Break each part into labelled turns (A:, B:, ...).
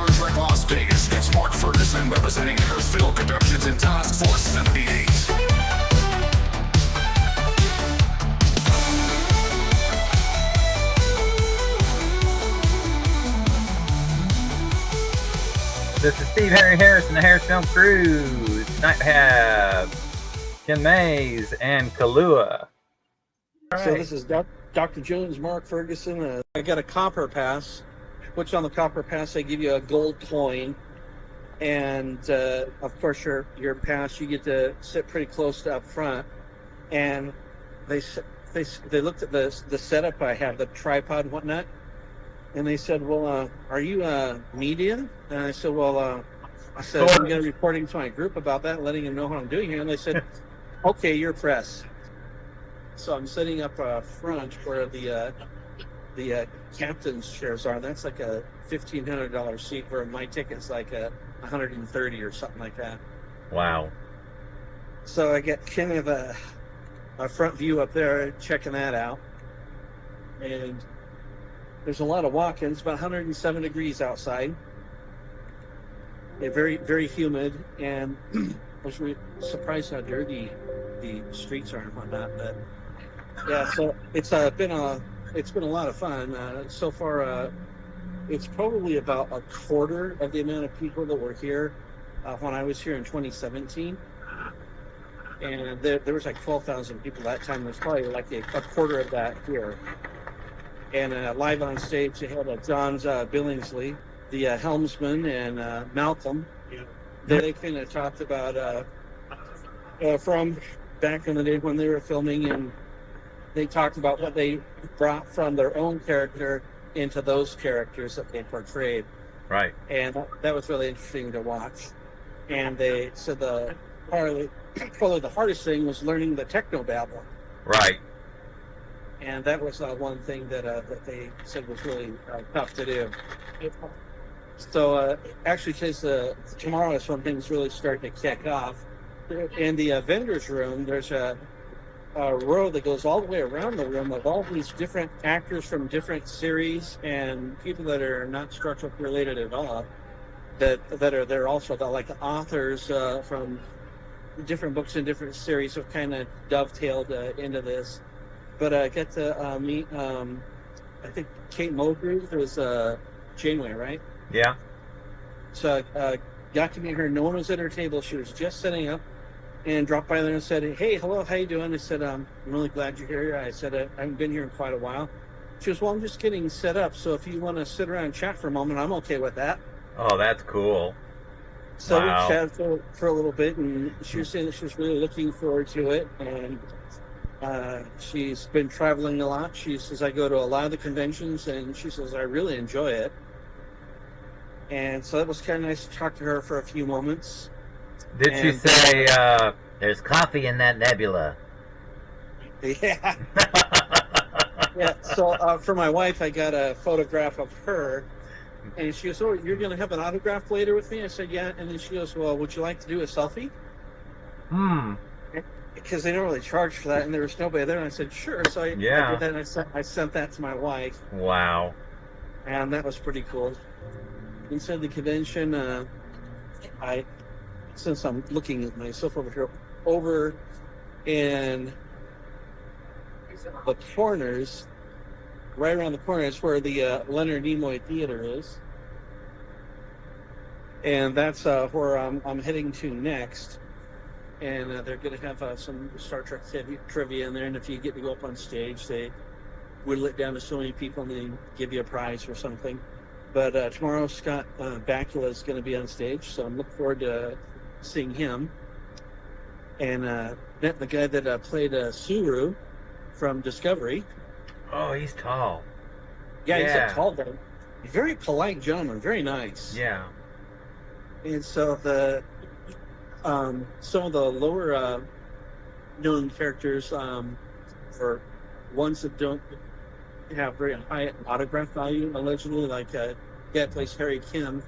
A: Star Trek Las Vegas. It's Mark Ferguson representing Harrisfilm Productions in Task Force 78.
B: This is Steve Harry Harris and the Harrisfilm crew. Tonight we have Ken Mays and Kalua.
C: So this is Dr. Jones, Mark Ferguson. I got a copper pass, which on the copper pass they give you a gold coin, and of course your pass you get to sit pretty close to up front. And they looked at the setup I have, the tripod and whatnot, and they said, "Well, are you a media?" And I said, "Well, I'm going to be reporting to my group about that, letting them know what I'm doing here." And they said, "Okay, you're press." So I'm sitting up front where the captain's chairs are. That's like a $1,500 seat, where my ticket's like a $130 or something like that.
B: Wow.
C: So I get kind of a front view up there, checking that out. And there's a lot of walk-ins, about 107 degrees outside. Very, very humid, and I was really surprised how dirty the streets are and whatnot. But yeah, so it's been a lot of fun so far. It's probably about a quarter of the amount of people that were here when I was here in 2017, and there was like 12,000 people that time. There's probably like a quarter of that here. And live on stage, they had John's Billingsley, the helmsman, and Malcolm. Yeah. They kind of talked about from back in the day when they were filming, and they talked about what they brought from their own character into those characters that they portrayed.
B: Right.
C: And that was really interesting to watch. And they said probably the hardest thing was learning the technobabble.
B: Right.
C: And that was one thing that they said was really tough to do. So actually, because tomorrow is when things really start to kick off. In the vendor's room, there's a row that goes all the way around the room of all these different actors from different series and people that are not Star Trek related at all that are there also. Like authors from different books and different series have kind of dovetailed into this. But I get to meet, I think Kate Mulgrew was Janeway, right?
B: Yeah.
C: So got to meet her. No one was at her table. She was just setting up, and dropped by there and said, "Hey, hello, how you doing?" I said, "I'm really glad you're here." I said, "I haven't been here in quite a while." She goes, "Well, I'm just getting set up, so if you want to sit around and chat for a moment, I'm okay with that."
B: Oh, that's cool.
C: So
B: Wow.
C: we chatted for a little bit, and she was saying that she was really looking forward to it, and she's been traveling a lot. She says, "I go to a lot of the conventions," and she says, "I really enjoy it." And so it was kind of nice to talk to her for a few moments.
B: Did she say, there's coffee in that nebula?
C: Yeah. Yeah. So for my wife, I got a photograph of her, and she goes, "Oh, you're going to have an autograph later with me?" I said, "Yeah." And then she goes, "Well, would you like to do a selfie?" Because they don't really charge for that, and there was nobody there. And I said, "Sure." So I did that, and I sent that to my wife.
B: Wow.
C: And that was pretty cool. Inside the convention, since I'm looking at myself over here, over in the corners, right around the corners where the Leonard Nimoy Theater is. And that's where I'm heading to next. And they're going to have some Star Trek trivia in there. And if you get to go up on stage, they whittle it down to so many people and they give you a prize or something. But tomorrow, Scott Bakula is going to be on stage, so I'm looking forward to seeing him. And met the guy that played Suru from Discovery.
B: Oh, he's tall.
C: Yeah, he's a tall guy. Very polite gentleman, very nice.
B: Yeah.
C: And so some of the lower known characters, or ones that don't have very high autograph value, allegedly, like guy that plays Harry Kim.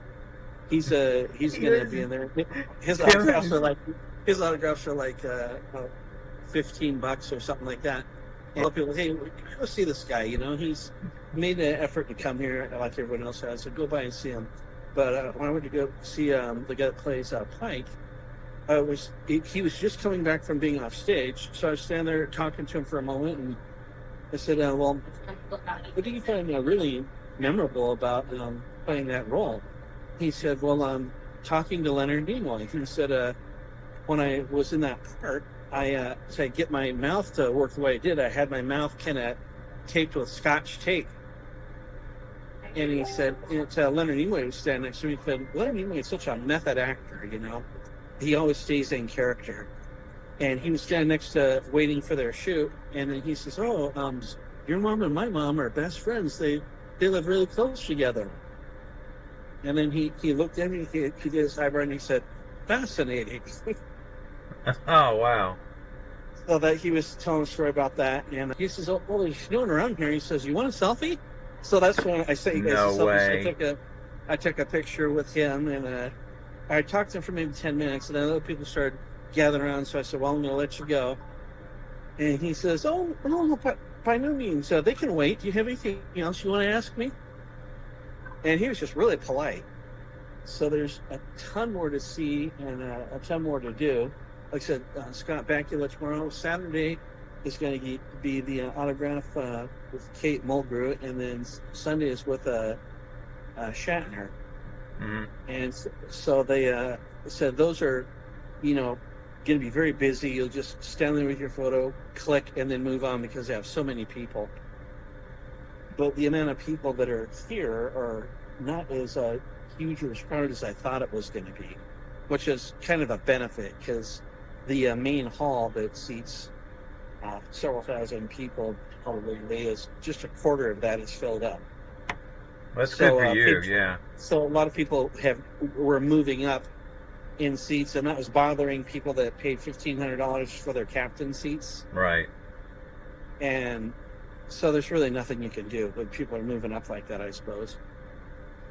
C: He's going to be in there. His autographs are like $15 or something like that. And people, hey, go see this guy. You know, he's made an effort to come here like everyone else has. So go by and see him. But when I went to go see the guy that plays Pike, he was just coming back from being off stage, so I was standing there talking to him for a moment, and I said, "Well, what do you find really memorable about playing that role?" He said, "Well, talking to Leonard Nimoy." He said, "When I was in that part, to get my mouth to work the way it did, I had my mouth kind of taped with Scotch tape." And he said, Leonard Nimoy was standing next to me. He said, "Leonard Nimoy is such a method actor, you know. He always stays in character." And he was standing next to, waiting for their shoot. And then he says, "Oh, your mom and my mom are best friends. They live really close together." And then he looked at me, he did his eyebrow, and he said, "Fascinating."
B: Oh, wow.
C: So that he was telling a story about that. And he says, "Oh, well, he's doing around here." He says, "You want a selfie?" So that's when I say,
B: No way.
C: So I took a picture with him, and I talked to him for maybe 10 minutes, and then other people started gathering around. So I said, "Well, I'm going to let you go." And he says, "Oh, no, by no means. They can wait. Do you have anything else you want to ask me?" And he was just really polite. So there's a ton more to see and a ton more to do. Like I said, Scott Bakula tomorrow. Saturday is going to be the autograph with Kate Mulgrew, and then Sunday is with Shatner.
B: Mm-hmm.
C: And so they said those are, going to be very busy. You'll just stand there with your photo, click, and then move on because they have so many people. But the amount of people that are here are not as huge or as crowded as I thought it was going to be, which is kind of a benefit because the main hall that seats several thousand people probably is just a quarter of that is filled up.
B: That's good for you, yeah.
C: So a lot of people were moving up in seats, and that was bothering people that paid $1,500 for their captain seats.
B: Right.
C: And so there's really nothing you can do, but people are moving up like that, I suppose.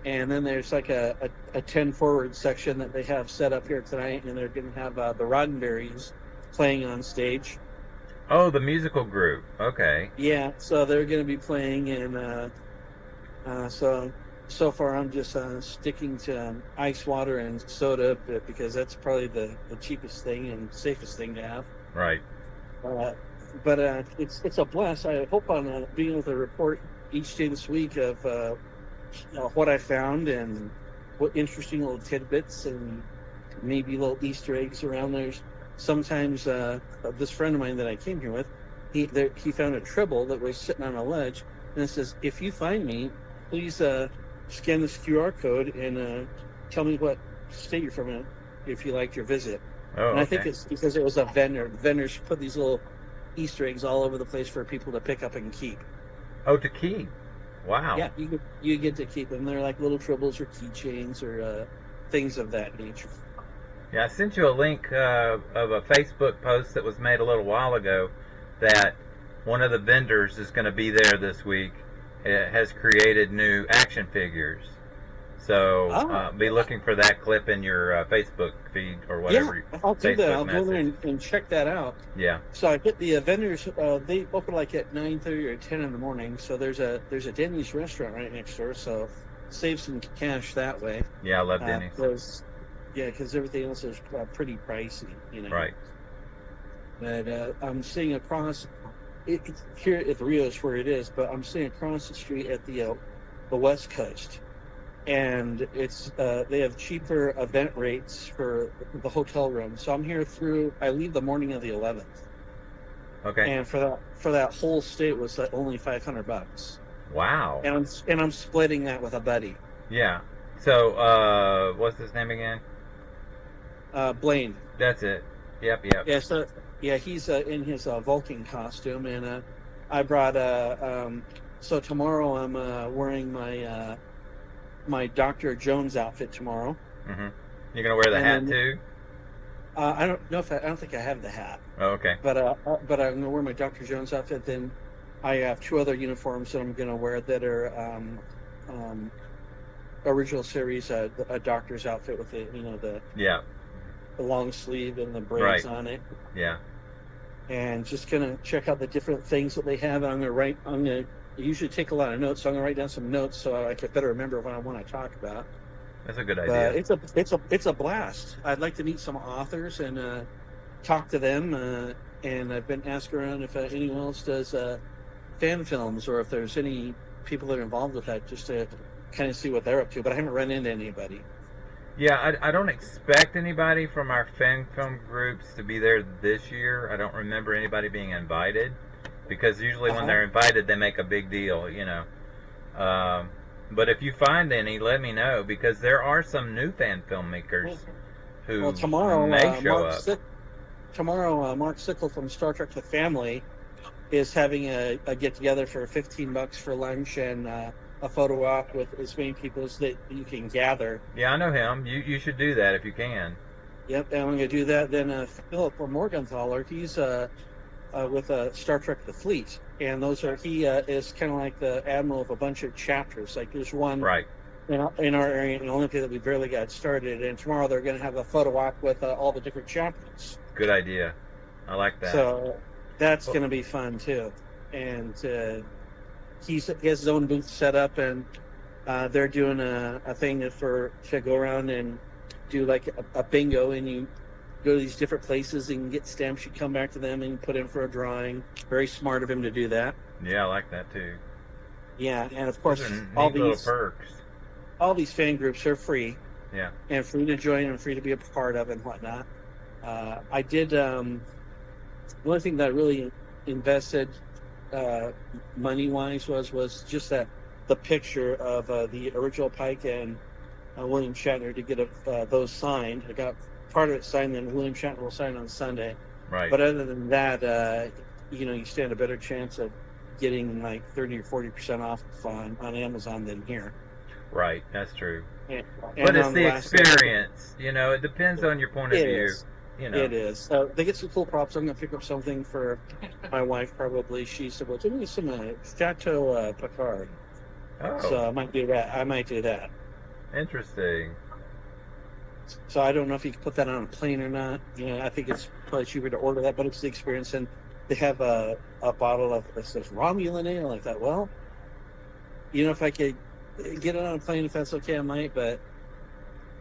C: And then there's like a 10 forward section that they have set up here tonight, and they're going to have the Roddenberrys playing on stage.
B: Oh, the musical group. Okay.
C: Yeah, so they're going to be playing, and so far I'm just sticking to ice water and soda because that's probably the cheapest thing and safest thing to have.
B: Right.
C: But it's a blast. I hope on being able to report each day this week of what I found and what interesting little tidbits and maybe little Easter eggs around there. Sometimes this friend of mine that I came here with, he found a tribble that was sitting on a ledge, and it says, "If you find me, please scan this QR code and tell me what state you're from if you liked your visit."
B: Oh,
C: and I
B: okay.
C: think it's because it was a vendor. Vendors put these little Easter eggs all over the place for people to pick up and keep.
B: Oh, to keep. Wow.
C: Yeah, you get to keep them. They're like little tribbles or keychains or things of that nature.
B: Yeah, I sent you a link of a Facebook post that was made a little while ago that one of the vendors is going to be there this week. It has created new action figures. So be looking for that clip in your Facebook feed or whatever.
C: Yeah, I'll do that. I'll go there and check that out.
B: Yeah.
C: So I get the vendors. They open like at 9:30 or 10 in the morning. So there's a Denny's restaurant right next door. So save some cash that way.
B: Yeah, I love Denny's.
C: Because everything else is pretty pricey,
B: Right.
C: But I'm sitting across here at the Rios where it is, but I'm sitting across the street at the West Coast, and it's they have cheaper event rates for the hotel room. So I'm here I leave the morning of the 11th.
B: Okay.
C: And for that whole stay it was only $500.
B: Wow.
C: And I'm splitting that with a buddy.
B: Yeah. So what's his name again?
C: Blaine.
B: That's it. Yep.
C: Yeah, he's in his Vulcan costume, and I brought so tomorrow I'm wearing my Dr. Jones outfit tomorrow.
B: Mm-hmm. You're gonna wear the hat too?
C: I don't know I don't think I have the hat.
B: Oh, okay.
C: But I'm gonna wear my Dr. Jones outfit. Then I have two other uniforms that I'm gonna wear that are original series, a doctor's outfit with the long sleeve and the braids on it.
B: Yeah.
C: And just gonna check out the different things that they have. I'm gonna usually take a lot of notes, so I'm gonna write down some notes so I can better remember what I want to talk about.
B: That's a good idea.
C: But it's a blast. I'd like to meet some authors and talk to them. And I've been asking around if anyone else does fan films or if there's any people that are involved with that, just to kind of see what they're up to. But I haven't run into anybody.
B: Yeah, I don't expect anybody from our fan film groups to be there this year. I don't remember anybody being invited, because usually when they're invited, they make a big deal, you know. But if you find any, let me know, because there are some new fan filmmakers who
C: Well, tomorrow,
B: may show up.
C: Mark Sickle from Star Trek: The Family is having a get together for $15 for lunch and a photo op with as many people as that you can gather.
B: Yeah, I know him. You should do that if you can.
C: Yep, and I'm going to do that. Then Philip Morgenthaler, he's with Star Trek: The Fleet, and he is kind of like the admiral of a bunch of chapters. Like there's one
B: Right.
C: in our area in Olympia that we barely got started, and tomorrow they're going to have a photo op with all the different chapters.
B: Good idea. I like that.
C: So that's going to be fun too. And he has his own booth set up, and they're doing a thing to go around and do like a bingo, and you go to these different places and get stamps. You come back to them and put in for a drawing. Very smart of him to do that.
B: Yeah, I like that too.
C: Yeah, and of course
B: Those are
C: all
B: neat little
C: these
B: perks.
C: fan groups are free.
B: Yeah.
C: And free to join and free to be a part of and whatnot. I did the only thing that I really invested money-wise was just the picture of the original Pike and William Shatner to get those signed. I got part of it signed, then William Shatner will sign on Sunday.
B: Right.
C: But other than that, you stand a better chance of getting like 30 or 40% off on Amazon than here.
B: Right, that's true.
C: And
B: But it's
C: on
B: the
C: last-
B: experience. It depends on your point of
C: It
B: view.
C: is.
B: You know.
C: It is. They get some cool props. I'm going to pick up something for my wife probably. She said, well, give me some Chateau Picard.
B: Oh,
C: So I might do that.
B: interesting.
C: So I don't know if you can put that on a plane or not. I think it's probably cheaper to order that, but it's the experience. And they have a bottle of it says Romulan ale. I thought, well, if I could get it on a plane, if that's okay, I might, but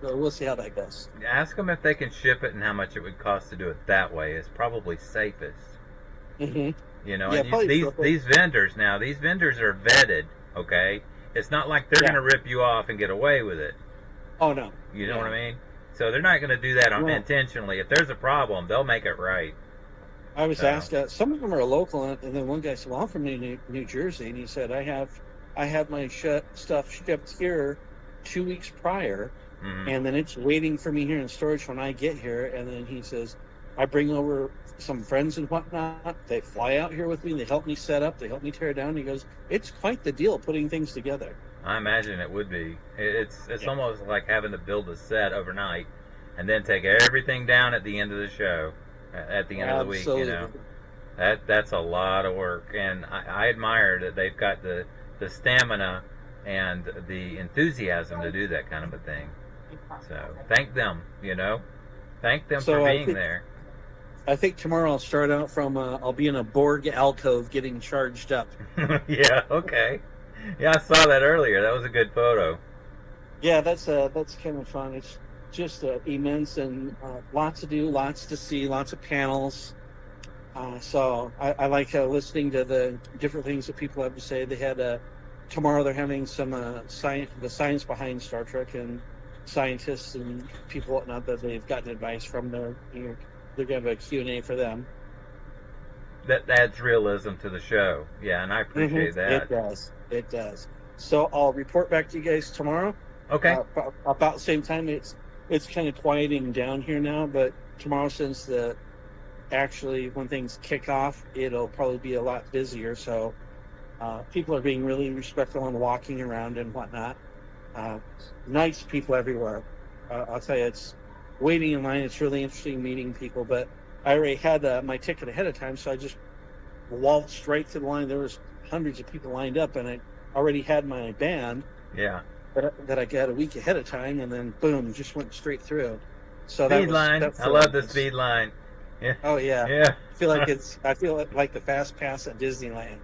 C: we'll see how that goes.
B: Ask them if they can ship it and how much it would cost to do it that way. It's probably safest.
C: Mm-hmm.
B: And
C: probably
B: these vendors are vetted, okay? It's not like they're
C: Yeah.
B: going to rip you off and get away with it.
C: Oh, no.
B: You know what I mean? So they're not going to do that intentionally. If there's a problem, they'll make it right.
C: I was asked, some of them are local, and then one guy said, well, I'm from New Jersey, and he said, I have my stuff shipped here 2 weeks prior,
B: Mhm.
C: and then it's waiting for me here in storage when I get here, and then he says, I bring over some friends and whatnot, they fly out here with me, they help me set up, they help me tear down. He goes, it's quite the deal putting things together.
B: I imagine it would be. It's almost like having to build a set overnight and then take everything down at the end of the show, at the end of the week.
C: Absolutely.
B: That's a lot of work, and I admire that they've got the stamina and the enthusiasm to do that kind of a thing. So thank them. Thank them
C: So
B: for
C: I
B: being
C: think-
B: there.
C: I think tomorrow I'll start out from, I'll be in a Borg alcove getting charged up.
B: Yeah. Okay. Yeah, I saw that earlier. That was a good photo.
C: Yeah, that's kind of fun. It's just immense and lots to do, lots to see, lots of panels. So I like listening to the different things that people have to say. They had tomorrow they're having some the science behind Star Trek and scientists and people whatnot that they've gotten advice from. They're going to have a Q&A for them.
B: That adds realism to the show. Yeah, and I appreciate that.
C: It does. So I'll report back to you guys tomorrow.
B: Okay.
C: About the same time. It's kind of quieting down here now, but tomorrow, since when things kick off, it'll probably be a lot busier. So people are being really respectful and walking around and whatnot. Nice people everywhere. I'll tell you, it's waiting in line. It's really interesting meeting people, but I already had my ticket ahead of time, so I just waltzed right to the line. There was hundreds of people lined up, and I already had my band.
B: Yeah.
C: That I got a week ahead of time, and then boom, just went straight through. So
B: Speed line. I love the speed line. Yeah.
C: Oh yeah.
B: Yeah.
C: I feel like the fast pass at Disneyland.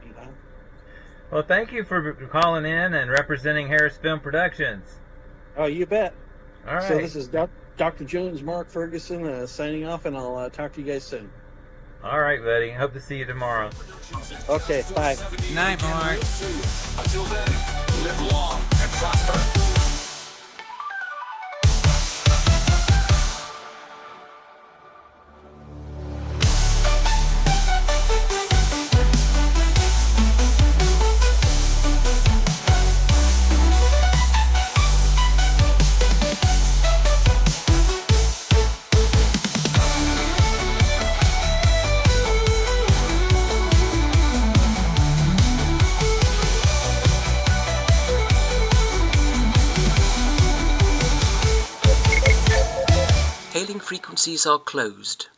B: Well, thank you for calling in and representing Harrisfilm Productions.
C: Oh, you bet.
B: All right.
C: So this is Dr. Jones, Mark Ferguson, signing off, and I'll talk to you guys soon.
B: All right, buddy. Hope to see you tomorrow.
C: Okay, bye.
B: Good night, Mark.
A: Until then, live long and prosper.
D: Hailing frequencies are closed.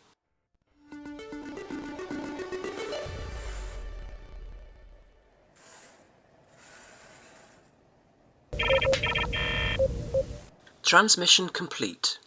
D: Transmission complete.